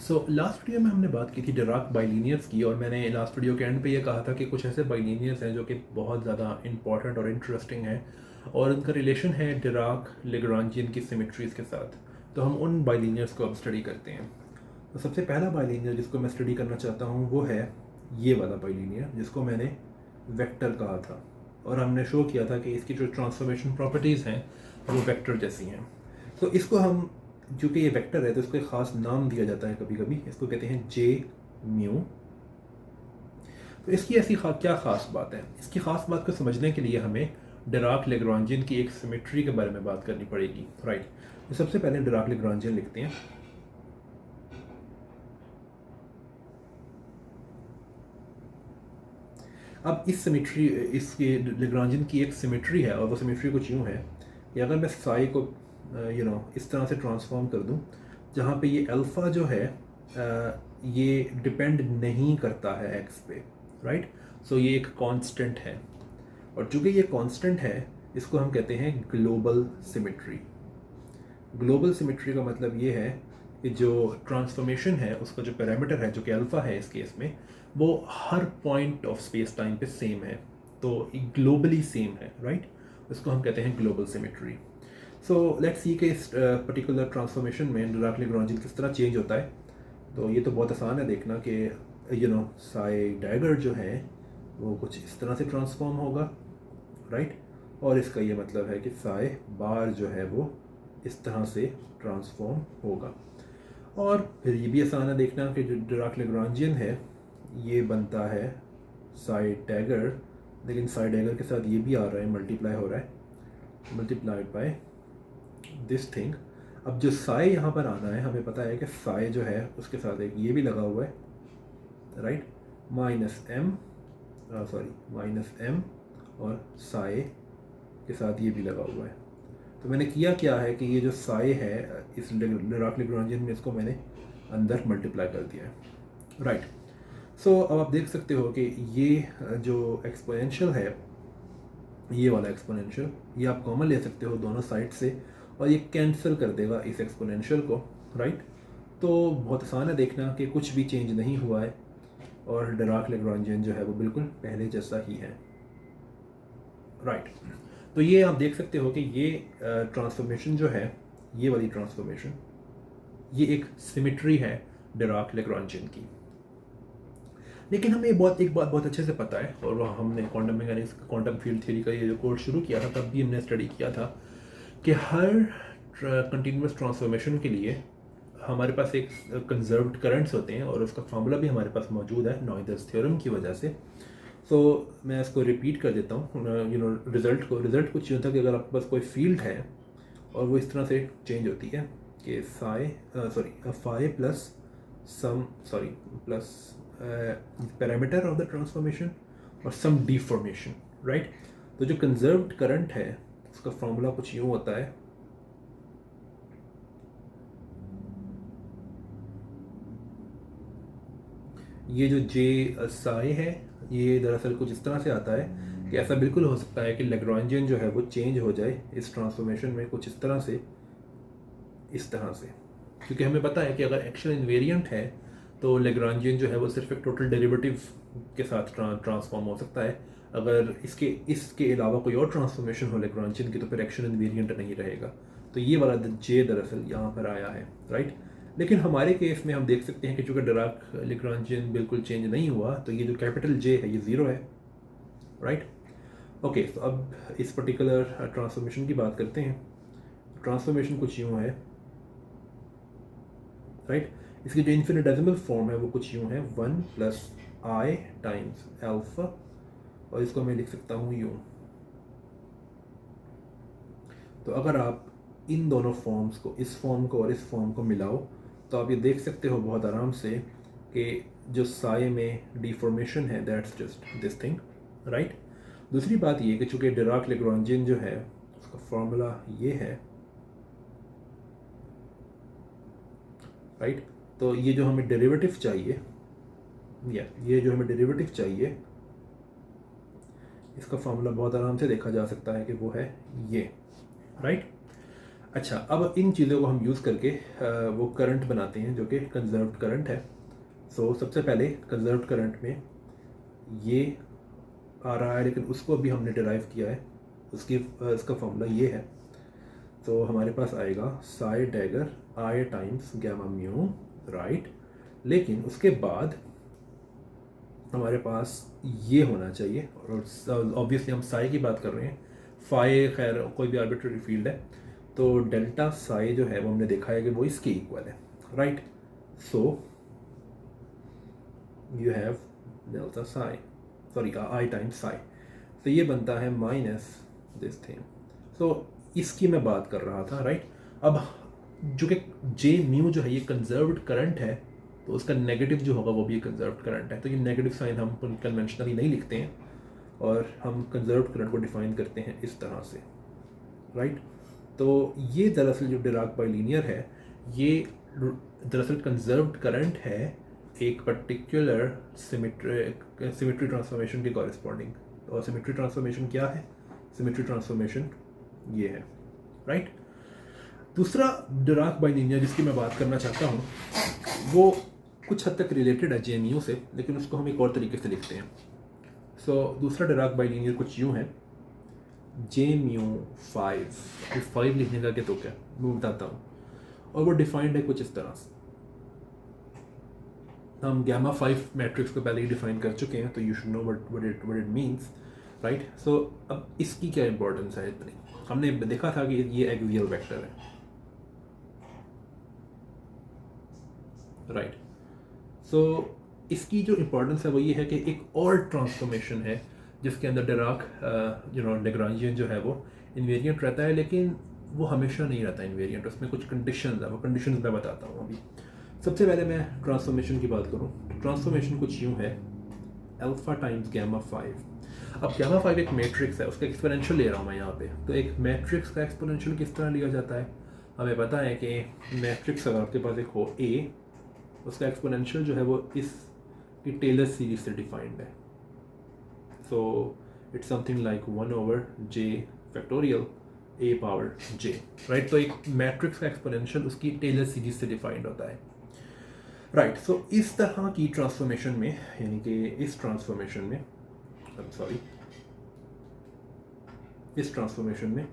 Last video में हमने बात की थी डिराक बाइलिनियर्स की, और मैंने लास्ट वीडियो के एंड पे ये कहा था कि कुछ ऐसे बाइलिनियर्स हैं जो कि बहुत ज़्यादा इंपॉर्टेंट और इंटरेस्टिंग हैं, और उनका रिलेशन है डिराक लेग्रांजियन की सिमेट्रीज के साथ। तो हम उन बाइलिनियर्स को अब स्टडी करते हैं। तो सबसे पहला बाइलिनियर जिसको मैं स्टडी करना चाहता हूँ वो है ये वाला बाइलिनियर, जिसको मैंने वेक्टर कहा था, और हमने शो किया था कि इसकी जो ट्रांसफॉर्मेशन प्रॉपर्टीज़ हैं वो वेक्टर जैसी हैं। तो इसको हम, चूँकि ये वेक्टर है तो इसको एक ख़ास नाम दिया जाता है कभी कभी, इसको कहते हैं जे म्यू। तो इसकी ऐसी क्या ख़ास बात है? इसकी ख़ास बात को समझने के लिए हमें डिराक लेग्रांजियन की एक सिमेट्री के बारे में बात करनी पड़ेगी, राइट। तो सबसे पहले डिराक लेग्रांजियन लिखते हैं। अब इस सिमेट्री, इसके लेग्रांजियन की एक सिमेट्री है, और वो सिमेट्री कुछ यूँ है कि अगर मैं साई को इस तरह से ट्रांसफॉर्म कर दूं जहाँ पे ये अल्फ़ा जो है ये डिपेंड नहीं करता है एक्स पे, राइट। सो ये एक कांस्टेंट है, और चूँकि ये कांस्टेंट है इसको हम कहते हैं ग्लोबल सिमेट्री। ग्लोबल सिमेट्री का मतलब ये है कि जो ट्रांसफॉर्मेशन है उसका जो पैरामीटर है, जो कि अल्फ़ा है इस केस में, वो हर पॉइंट ऑफ स्पेस टाइम पे सेम है, तो ग्लोबली सेम है, राइट। उसको हम कहते हैं global symmetry. So let's see कि इस पर्टिकुलर ट्रांसफॉर्मेशन में डिराक लेग्रांजियन किस तरह चेंज होता है। तो ये तो बहुत आसान है देखना कि साई डैगर जो है वो कुछ इस तरह से ट्रांसफॉर्म होगा, राइट। और इसका ये मतलब है कि साई बार जो है वो इस तरह से ट्रांसफॉर्म होगा। और फिर ये भी आसान है देखना कि जो डिराक लेग्रांजियन है ये बनता है साई डैगर, लेकिन साई डैगर के साथ ये भी आ रहा है, मल्टीप्लाई हो रहा है, मल्टीप्लाइड बाय दिस थिंग। अब जो साई यहाँ पर आना है, हमें पता है कि साई जो है उसके साथ एक ये भी लगा हुआ है, राइट, माइनस एम, और साई के साथ ये भी लगा हुआ है। तो मैंने किया क्या है कि ये जो साई है इस डिराक लेग्रांजियन में, इसको मैंने अंदर मल्टीप्लाई कर दिया है, राइट। सो अब आप देख सकते हो कि ये जो एक्सपोनेंशियल है, ये वाला एक्सपोनेंशियल, ये आप कॉमन ले सकते हो दोनों साइड से, और ये कैंसिल कर देगा इस एक्सपोनेंशियल को, राइट। तो बहुत आसान है देखना कि कुछ भी चेंज नहीं हुआ है, और डिराक लेग्रांजियन जो है वो बिल्कुल पहले जैसा ही है, राइट। तो ये आप देख सकते हो कि ये ट्रांसफॉर्मेशन जो है, ये वाली ट्रांसफॉर्मेशन, ये एक सिमेट्री है डिराक लेग्रांजियन की। लेकिन हमें एक बात बहुत अच्छे से पता है, और वह हमने quantum mechanics, quantum field theory का ये जो कोर्स शुरू किया था तब भी हमने स्टडी किया था कि हर कंटिन्यूस ट्रांसफॉर्मेशन के लिए हमारे पास एक कंजर्व्ड करंट्स होते हैं, और उसका फार्मूला भी हमारे पास मौजूद है नॉइदर्स थ्योरम की वजह से। सो मैं इसको रिपीट कर देता हूँ, रिजल्ट कुछ यूँ था कि अगर आपके पास कोई फील्ड है और वो इस तरह से चेंज होती है कि phi plus some plus parameter of the transformation और सम डिफॉर्मेशन, राइट। तो जो कंजर्व्ड करंट है उसका फॉर्मूला कुछ यूँ होता है, ये जो जे साई है ये दरअसल कुछ इस तरह से आता है कि ऐसा बिल्कुल हो सकता है कि लेग्रांजियन जो है वो चेंज हो जाए इस ट्रांसफॉर्मेशन में कुछ इस तरह से, क्योंकि हमें पता है कि अगर एक्शन इन्वेरिएंट है तो लेग्रांजियन जो है वो सिर्फ एक टोटल डेरिवेटिव के साथ ट्रांसफॉर्म हो सकता है। अगर इसके अलावा कोई और ट्रांसफॉर्मेशन हो लेग्रांजियन की तो फिर एक्शन इन्वेरिएंट नहीं रहेगा। तो ये वाला जे दरअसल यहाँ पर आया है, राइट। लेकिन हमारे केस में हम देख सकते हैं कि चूँकि डिराक लेग्रांजियन बिल्कुल चेंज नहीं हुआ, तो ये जो कैपिटल जे है ये ज़ीरो है, राइट। ओके, तो अब इस पर्टिकुलर ट्रांसफॉर्मेशन की बात करते हैं। ट्रांसफॉर्मेशन कुछ यूँ है, राइट। इसकी जो इन्फिनिटेसिमल फॉर्म है वो कुछ यूँ है, 1 प्लस आई टाइम्स एल्फा, और इसको मैं लिख सकता हूँ यूँ। तो अगर आप इन दोनों फॉर्म्स को, इस फॉर्म को और इस फॉर्म को मिलाओ, तो आप ये देख सकते हो बहुत आराम से कि जो साई में डिफॉर्मेशन है that's just this thing, right. दूसरी बात ये कि चूँकि डिराक लेग्रांजियन जो है उसका फॉर्मूला ये है, राइट। तो ये जो हमें डेरिवेटिव चाहिए, ये जो हमें डेरिवेटिव चाहिए, इसका फॉर्मूला बहुत आराम से देखा जा सकता है कि वो है ये, राइट। अच्छा, अब इन चीज़ों को हम यूज़ करके वो करंट बनाते हैं जो कि कंजर्व्ड करंट है। सो सबसे पहले कंजर्व्ड करंट में ये आ रहा है, लेकिन उसको अभी हमने डिराइव किया है, इसका फॉर्मूला ये है। तो हमारे पास आएगा साई डैगर आई टाइम्स गैमा म्यू, राइट। लेकिन उसके बाद हमारे पास ये होना चाहिए, और ऑब्वियसली हम साई की बात कर रहे हैं, फाई खैर कोई भी आर्बिट्रेरी फील्ड है, तो डेल्टा साई जो है वो हमने देखा है कि वो इसके इक्वल है, right. So you have delta Sai, sorry I times Sai, तो ये बनता है माइनस दिस थिंग। सो इसकी मैं बात कर रहा था, राइट। अब जो कि जे म्यू जो है ये कंजर्व्ड करंट है, तो उसका नेगेटिव जो होगा वो भी कंजर्व्ड करंट है, तो ये नेगेटिव साइन हम कन्वेंशनली नहीं लिखते हैं, और हम कंजर्व्ड करंट को डिफाइन करते हैं इस तरह से, राइट। तो ये दरअसल जो डिराक बाइलिनियर है, ये दरअसल कंजर्व्ड करंट है एक पर्टिकुलर सिमेट्री ट्रांसफॉर्मेशन के कॉरेस्पॉन्डिंग। और सिमेट्री ट्रांसफॉर्मेशन क्या है? सिमेट्री ट्रांसफॉर्मेशन ये है, राइट। दूसरा डिराक बाइलिनियर जिसकी मैं बात करना चाहता हूँ वो कुछ हद तक रिलेटेड है जेएमयू से, लेकिन उसको हम एक और तरीके से लिखते हैं। सो दूसरा डिराक बाइलिनियर कुछ यूँ है, जेएमयू 5, इस 5 लिखने का क्या तो क्या मैं बताता हूँ, और वो डिफाइंड है कुछ इस तरह से। हम गैमा 5 मैट्रिक्स को पहले ही डिफाइन कर चुके हैं, तो you should know what it means, right. So अब इसकी क्या इंपॉर्टेंस है इतनी, हमने देखा था कि ये एक्सियल वेक्टर है, राइट। सो इसकी जो इंपॉर्टेंस है वो ये है कि एक और ट्रांसफॉर्मेशन है जिसके अंदर डिराक लैग्रांजियन जो है वो इन्वेरिएंट रहता है, लेकिन वो हमेशा नहीं रहता इन्वेरिएंट, उसमें कुछ कंडीशंस है, वो कंडीशंस मैं बताता हूँ अभी। सबसे पहले मैं ट्रांसफॉर्मेशन की बात करूँ, ट्रांसफॉर्मेशन कुछ यूँ है, अल्फा टाइम्स गैमा 5। अब गैमा 5 एक मैट्रिक्स है, उसका एक्सपोनेंशियल ले रहा हूँ मैं यहाँ पे, तो एक मैट्रिक्स का एक्सपोनेंशियल किस तरह लिया जाता है? हमें पता है कि मैट्रिक्स अगर आपके पास एक हो ए, उसका एक्सपोनेंशियल जो है वो इस की टेलर सीरीज से डिफाइंड है। So it's something like 1/j factorial a power j, right. तो एक मैट्रिक्स का एक्सपोनेंशियल उसकी टेलर सीरीज से डिफाइंड होता है, राइट। सो इस तरह की ट्रांसफॉर्मेशन में, यानी कि इस ट्रांसफॉर्मेशन में, इस ट्रांसफॉर्मेशन में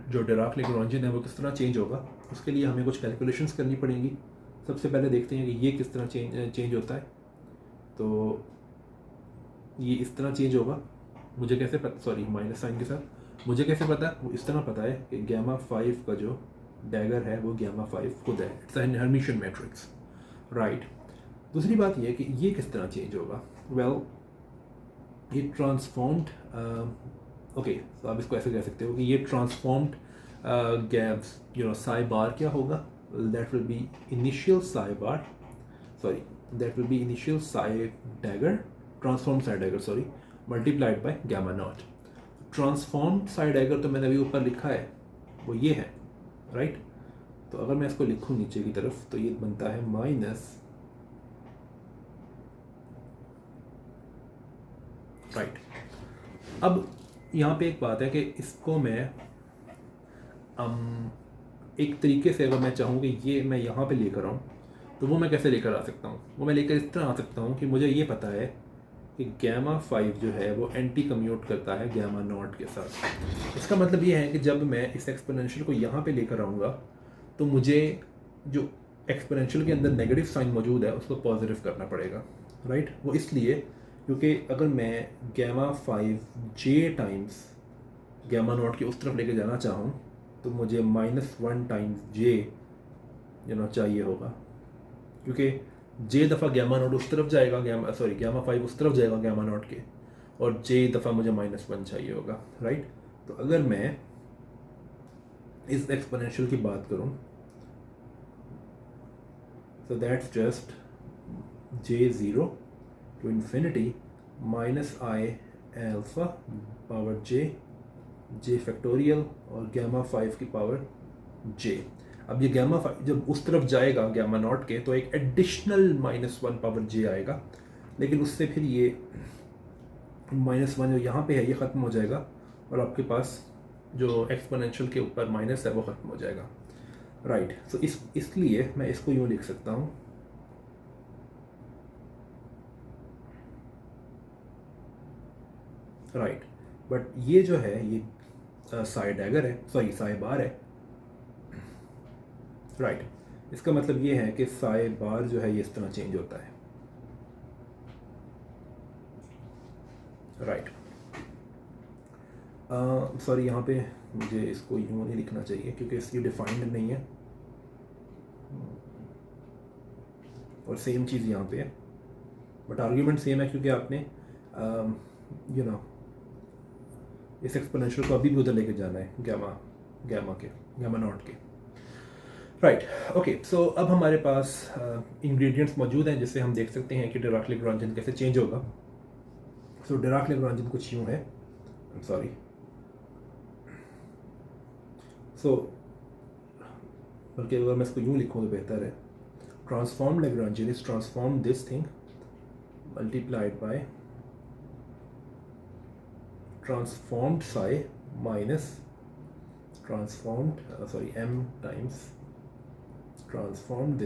जो डिराक लैग्रांजियन है वो किस तरह चेंज होगा, उसके लिए हमें कुछ कैलकुलेशंस करनी पड़ेंगी। सबसे पहले देखते हैं कि ये किस तरह चेंज होता है। तो ये इस तरह चेंज होगा, मुझे कैसे पता, सॉरी माइनस साइन के साथ, मुझे कैसे पता? वो इस तरह पता है कि गैमा 5 का जो डैगर है वो गैमा 5 खुद है, it's an Hermitian matrix, right. दूसरी बात ये है कि ये किस तरह चेंज होगा, वेल ये ट्रांसफॉर्म्ड, ओके, तो आप इसको ऐसे कह सकते हो कि ये ट्रांसफॉर्म्ड गैप्स साई बार क्या होगा, that will be initial psi bar, sorry that will be initial psi dagger, transformed psi dagger sorry, multiplied by gamma naught. Transformed psi dagger तो मैंने अभी ऊपर लिखा है वो ये है, राइट। तो अगर मैं इसको लिखूँ नीचे की तरफ तो ये बनता है माइनस, राइट। अब यहाँ पे एक बात है कि इसको मैं एक तरीके से अगर मैं चाहूँ कि ये मैं यहाँ पे लेकर आऊँ, तो वो मैं कैसे लेकर आ सकता हूँ? वो मैं लेकर इस तरह आ सकता हूँ कि मुझे ये पता है कि गैमा 5 जो है वो एंटी कम्यूट करता है गैमा नॉट के साथ। इसका मतलब ये है कि जब मैं इस एक्सपोनेंशियल को यहाँ पे लेकर आऊँगा तो मुझे जो एक्सपोनेंशियल के अंदर नेगेटिव साइन मौजूद है उसको पॉजिटिव करना पड़ेगा, राइट। वो इसलिए क्योंकि अगर मैं gamma 5j times gamma not के उस तरफ लेके जाना चाहूँ तो मुझे -1 टाइम्स j चाहिए होगा, क्योंकि j दफ़ा गैमा नॉट उस तरफ जाएगा, गैमा 5 उस तरफ जाएगा गैमा नॉट के, और j दफ़ा मुझे -1 चाहिए होगा, राइट। तो अगर मैं इस एक्सपोनेंशियल की बात करूँ so that's just j0 to infinity minus I alpha power j factorial और गैमा 5 की पावर j। अब ये गैमा 5 जब उस तरफ जाएगा गैमा नॉट के तो एक एडिशनल -1 पावर j आएगा, लेकिन उससे फिर ये -1 जो यहाँ पे है ये ख़त्म हो जाएगा और आपके पास जो एक्सपोनेंशियल के ऊपर माइनस है वो ख़त्म हो जाएगा, राइट। सो इसलिए मैं इसको यूँ लिख सकता हूँ, राइट। बट ये जो है ये साई डैगर है, सॉरी साई बार है, राइट। इसका मतलब ये है कि साई बार जो है ये इस तरह चेंज होता है, राइट। सॉरी यहाँ पे मुझे इसको यूँ नहीं लिखना चाहिए क्योंकि इसकी डिफाइंड नहीं है, और सेम चीज़ यहाँ पे है, बट आर्ग्यूमेंट सेम है क्योंकि आपने यू नो इस एक्सपोनेंशियल को अभी भी उधर लेके जाना है, गैमा नॉट के, राइट। ओके, सो अब हमारे पास इंग्रेडिएंट्स मौजूद हैं जिससे हम देख सकते हैं कि डिराक-लेग्रांजियन कैसे चेंज होगा। सो डिराक-लेग्रांजियन कुछ यूँ है, सॉरी, सो बल्कि अगर मैं इसको यूँ लिखूँ तो बेहतर है, transform Lagrangian is transform this thing multiplied by transformed psi minus m times transformed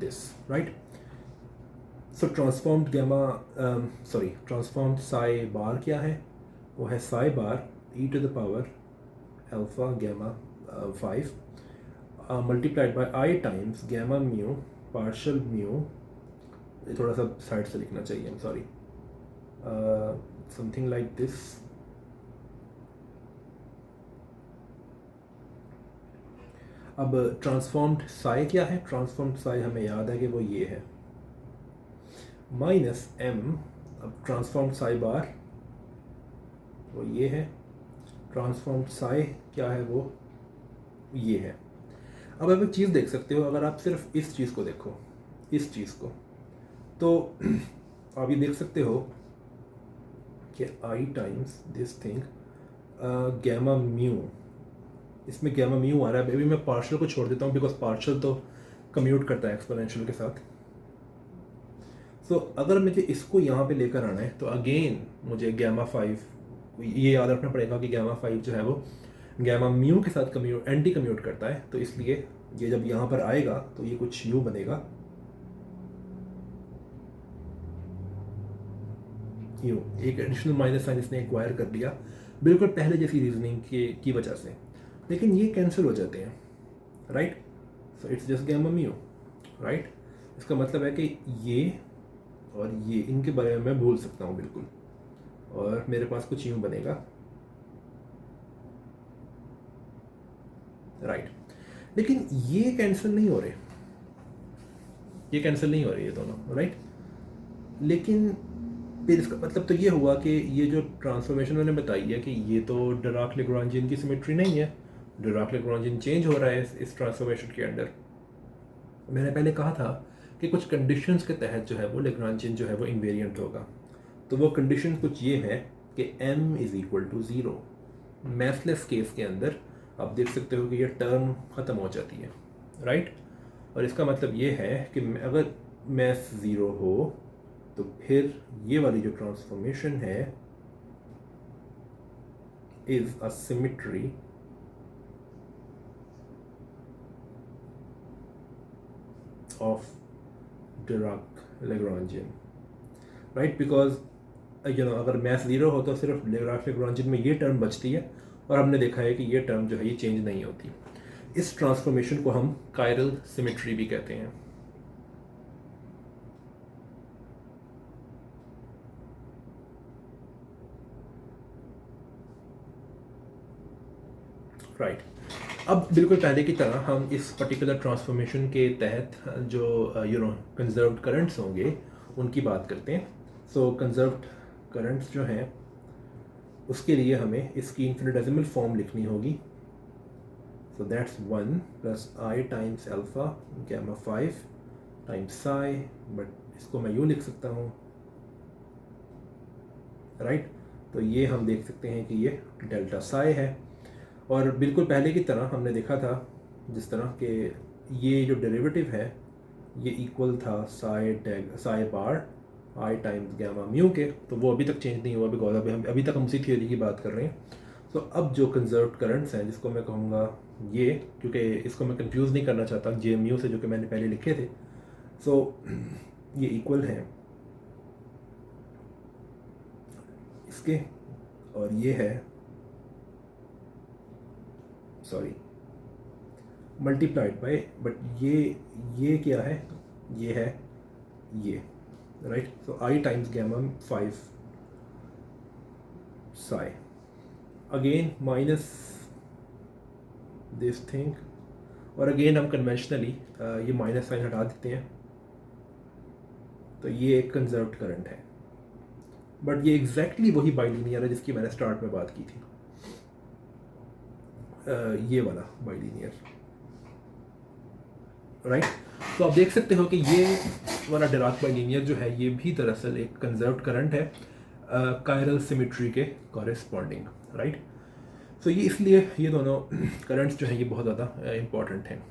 this, right? So transformed transformed psi bar क्या है? वो है psi bar e to the power alpha gamma 5 multiplied by I times gamma mu partial mu, थोड़ा सा side से लिखना चाहिए, I'm sorry, something like this, अब ट्रांसफॉर्म्ड साई क्या है? ट्रांसफॉर्म्ड साई हमें याद है कि वो ये है, माइनस m, अब ट्रांसफॉर्म्ड साई बार वो ये है, ट्रांसफॉर्म्ड साई क्या है? वो ये है। अब आप एक चीज़ देख सकते हो, अगर आप सिर्फ इस चीज़ को देखो, इस चीज़ को, तो आप ये देख सकते हो कि I times this thing gamma mu, इसमें गैमा म्यू आ रहा है, अभी मैं पार्शियल को छोड़ देता हूँ बिकॉज पार्शियल तो कम्यूट करता है एक्सपोनेंशियल के साथ। सो अगर मुझे इसको यहाँ पे लेकर आना है तो अगेन मुझे गैमा 5 ये याद रखना पड़ेगा कि गैमा 5 जो है वो गैमा म्यू के साथ एंटी कम्यूट करता है, तो इसलिए ये जब यहाँ पर आएगा तो ये कुछ यूँ बनेगा, यूँ एक एडिशनल माइनस साइन इसने एक्वायर कर लिया, बिल्कुल पहले जैसी रीजनिंग की वजह से, लेकिन ये कैंसिल हो जाते हैं, right. So it's just gamma mu, right. इसका मतलब है कि ये और ये इनके बारे में मैं भूल सकता हूँ बिल्कुल, और मेरे पास कुछ यूँ बनेगा, राइट। लेकिन ये कैंसिल नहीं हो रहे, ये कैंसिल नहीं हो रहे ये दोनों, राइट। लेकिन फिर इसका मतलब तो ये हुआ कि ये जो ट्रांसफॉर्मेशन मैंने बताई है कि ये तो डिराक-लेग्रांजियन की सिमेट्री नहीं है, डिराक-लेग्रांजियन चेंज हो रहा है इस ट्रांसफॉर्मेशन के अंदर। मैंने पहले कहा था कि कुछ कंडीशंस के तहत जो है वो लेग्रांजियन जो है वो इन्वेरिएंट होगा, तो वो कंडीशन कुछ ये है कि m इज़ इक्वल टू 0। मैथलेस केस के अंदर आप देख सकते हो कि ये टर्म ख़त्म हो जाती है, राइट। और इसका मतलब ये है कि अगर मैथ 0 हो तो फिर ये वाली जो ट्रांसफॉर्मेशन है is a symmetry of Dirac-Lagrangian, right. Because अगर मैथ 0 हो तो सिर्फ डिराक-लेग्रांजियन में ये टर्म बचती है, और हमने देखा है कि ये टर्म जो है ये चेंज नहीं होती। इस ट्रांसफॉर्मेशन को हम कायरल सिमेट्री भी कहते हैं, राइट। अब बिल्कुल पहले की तरह हम इस पर्टिकुलर ट्रांसफॉर्मेशन के तहत जो कंजर्व्ड करंट्स होंगे उनकी बात करते हैं। सो कंजर्व्ड करंट्स जो हैं उसके लिए हमें इसकी इन्फिनिटेसिमल फॉर्म लिखनी होगी। So that's 1 plus I times alpha gamma 5 times psi, but इसको मैं यूँ लिख सकता हूँ, राइट। तो ये हम देख सकते हैं कि ये डेल्टा साई है, और बिल्कुल पहले की तरह हमने देखा था जिस तरह के ये जो डेरिवेटिव है ये इक्वल था साई बार आई टाइम्स गैमा म्यू के, तो वो अभी तक चेंज नहीं हुआ बिकॉज अभी तक हम उसी थियोरी की बात कर रहे हैं। सो अब जो कंजर्व्ड करंट्स हैं, जिसको मैं कहूँगा ये, क्योंकि इसको मैं कंफ्यूज नहीं करना चाहता JMU से जो कि मैंने पहले लिखे थे। सो ये इक्वल हैं इसके, और ये है, सॉरी, मल्टीप्लाइड बाय, बट ये क्या है, ये है ये, right. So I times gamma 5 psi, again minus this thing, और अगेन हम कन्वेंशनली ये माइनस साइन हटा देते हैं, तो ये एक कंजर्व्ड करंट है। बट ये एग्जैक्टली वही बाइलिनियर है जिसकी मैंने स्टार्ट में बात की थी, ये वाला बाइलिनियर, राइट। तो आप देख सकते हो कि ये वाला डिराक बाइलिनियर जो है ये भी दरअसल एक कंजर्व्ड करंट है कायरल सिमेट्री के कॉरेस्पॉन्डिंग, राइट। सो ये इसलिए ये दोनों करंट्स जो हैं ये बहुत ज़्यादा इंपॉर्टेंट हैं।